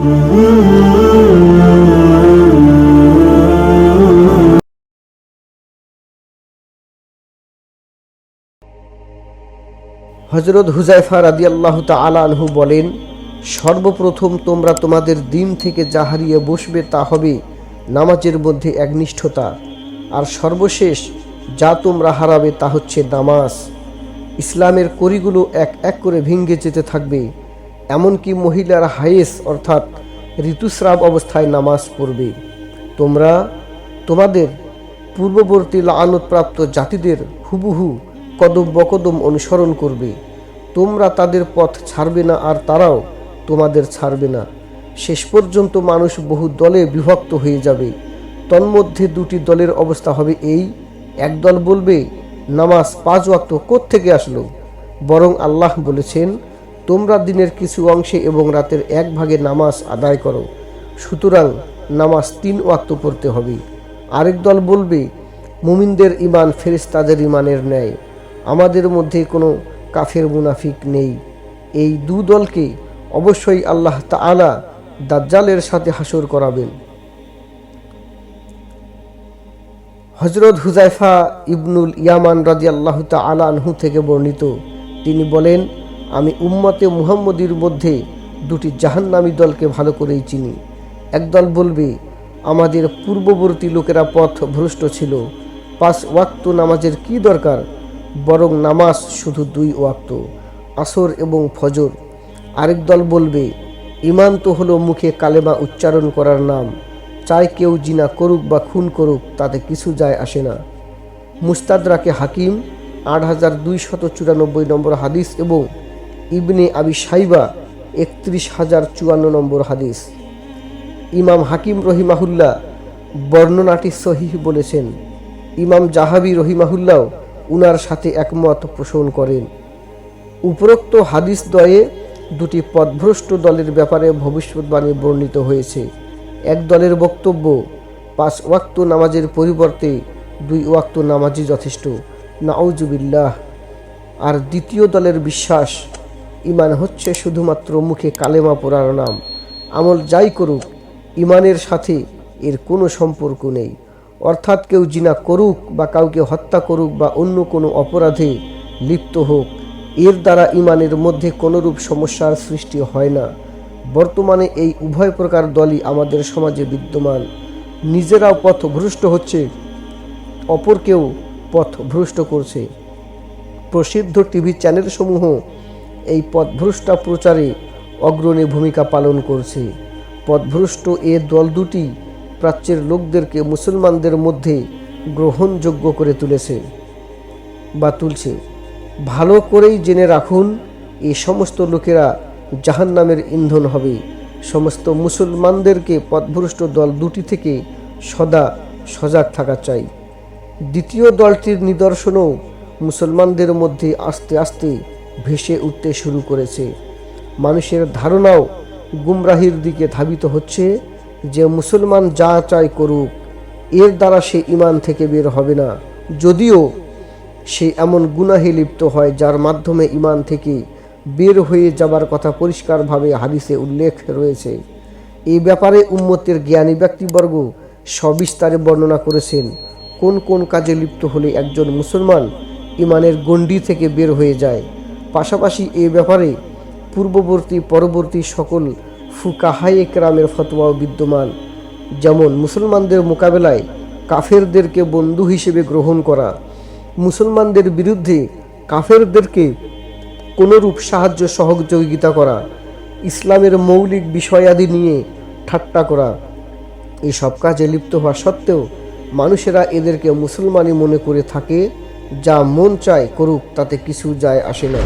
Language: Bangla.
হযরত হুযায়ফা রাদিয়াল্লাহু তাআলা আনহু বলেন, সর্বপ্রথম তোমরা তোমাদের দিন থেকে যা হারিয়ে বসবে তা হবে নামাজের মধ্যে একনিষ্ঠতা, আর সর্বশেষ যা তোমরা হারাবে তা হচ্ছে নামাজ। ইসলামের কড়িগুলো এক এক করে ভেঙে যেতে থাকবে, এমনকি মহিলারা হায়েস অর্থাৎ ঋতুস্রাব অবস্থায় নামাজ পড়বে। তোমরা তোমাদের পূর্ববর্তী লাআনতপ্রাপ্ত জাতিদের হুবহু কদম বকদম অনুসরণ করবে। তোমরা তাদের পথ ছাড়বে না আর তারাও তোমাদের ছাড়বে না। শেষ পর্যন্ত মানুষ বহু দলে বিভক্ত হয়ে যাবে। তন্মধ্যে দুটি দলের অবস্থা হবে এই, এক দল বলবে নামাজ 5 ওয়াক্ত কোত্থেকে আসলো, বরং আল্লাহ বলেছেন তোমরা দিনের কিছু অংশে এবং রাতের 1 ভাগে নামাজ আদায় করো, সুতরাং নামাজ 3 ওয়াক্ত পড়তে হবে। আরেক দল বলবে মুমিনদের ঈমান ফেরেশতাদের ঈমানের ন্যায়, আমাদের মধ্যে কোনো কাফের মুনাফিক নেই। এই দু দলকে অবশ্যই আল্লাহ তাআলা দাজ্জালের সাথে হাসর করাবেন। হযরত হুযায়ফা ইবনুল ইয়ামান রাদিয়াল্লাহু তাআলা আনহু থেকে বর্ণিত, তিনি বলেন, আমি উম্মতে মুহাম্মদীর মধ্যে 2টি জাহান্নামী দলকে ভালো করেই চিনি। একদল বলবে আমাদের পূর্ববর্তী লোকেরা পথ ভ্রষ্ট ছিল, 5 ওয়াক্ত নামাজের কি দরকার, বরং নামাজ শুধু 2 ওয়াক্ত, আসর এবং ফজর। আরেক দল বলবে ঈমান তো হলো মুখে কালেমা উচ্চারণ করার নাম, চাই কেউ জিনা করুক বা খুন করুক তাতে কিছু যায় আসে না। মুস্তাদরাকে হাকিম 8294 নম্বর হাদিস এবং ইবনে আবি শাইবা 31054 নম্বর হাদিস। ইমাম হাকিম রহিমাহুল্লাহ বর্ণনাটি সহিহ বলেছেন। ইমাম জাহাবি রহিমাহুল্লাহ উনার সাথে একমত পোষণ করেন। উপরোক্ত হাদিস দ্বয়ে 2টি পথভ্রষ্ট দলের ব্যাপারে ভবিষ্যৎবাণী বর্ণিত হয়েছে। এক দলের বক্তব্য 5 ওয়াক্ত নামাজের পরিবর্তে 2 ওয়াক্ত নামাজই যথেষ্ট, নাউজুবিল্লাহ। আর দ্বিতীয় দলের বিশ্বাস ঈমান হচ্ছে শুধুমাত্র মুখে কালেমা পড়ার নাম, আমল যাই করুক ঈমানের সাথে এর কোনো সম্পর্ক নেই। অর্থাৎ কেউ জিনা করুক বা কাউকে হত্যা করুক বা অন্য কোনো অপরাধে লিপ্ত হোক, এর দ্বারা ঈমানের মধ্যে কোনোরূপ সমস্যার সৃষ্টি হয় না। বর্তমানে এই উভয় প্রকার দলই আমাদের সমাজে বিদ্যমান। নিজেরাও পথভ্রষ্ট হচ্ছে, অপরকেও পথভ্রষ্ট করছে। প্রসিদ্ধ টিভি চ্যানেলসমূহ এই পথভ্রষ্টা প্রচারে অগ্রণী ভূমিকা পালন করছে। পথভ্রষ্ট এ দল দুটি প্রাচ্যের লোকদেরকে মুসলমানদের মধ্যে গ্রহণযোগ্য করে তুলছে। ভালো করেই জেনে রাখুন, এই সমস্ত লোকেরা জাহান্নামের ইন্ধন হবে। সমস্ত মুসলমানদেরকে পথভ্রষ্ট দল দুটি থেকে সদা সজাগ থাকা চাই। দ্বিতীয় দলটির নিদর্শনও মুসলমানদের মধ্যে আস্তে আস্তে ভেসে উঠতে শুরু করেছে। মানুষের ধারণাও গুমরাহির দিকে ধাবিত হচ্ছে যে মুসলমান যা চায় করুক, এর দ্বারা সে ঈমান থেকে বের হবে না, যদিও সে এমন গুনাহে লিপ্ত হয় যার মাধ্যমে ঈমান থেকে বের হয়ে যাবার কথা পরিষ্কারভাবে হাদিসে উল্লেখ রয়েছে। এই ব্যাপারে উম্মতের জ্ঞানী ব্যক্তিবর্গ সবিস্তারে বর্ণনা করেছেন কোন কোন কাজে লিপ্ত হলে একজন মুসলমান ঈমানের গণ্ডি থেকে বের হয়ে যায়। পাশাপাশি এই ব্যাপারে পূর্ববর্তী পরবর্তী সকল ফুকাহায়ে কেরামের ফতোয়াও বিদ্যমান। যেমন মুসলমানদের মোকাবেলায় কাফেরদেরকে বন্ধু হিসেবে গ্রহণ করা, মুসলমানদের বিরুদ্ধে কাফেরদেরকে কোনোরূপ সাহায্য সহযোগিতা করা, ইসলামের মৌলিক বিষয়াদি নিয়ে ঠাট্টা করা, এই সব কাজে লিপ্ত হওয়া সত্ত্বেও মানুষেরা এদেরকে মুসলমানই মনে করে থাকে। যা মন চায় করুক, তাতে কিছু যায় আসে না।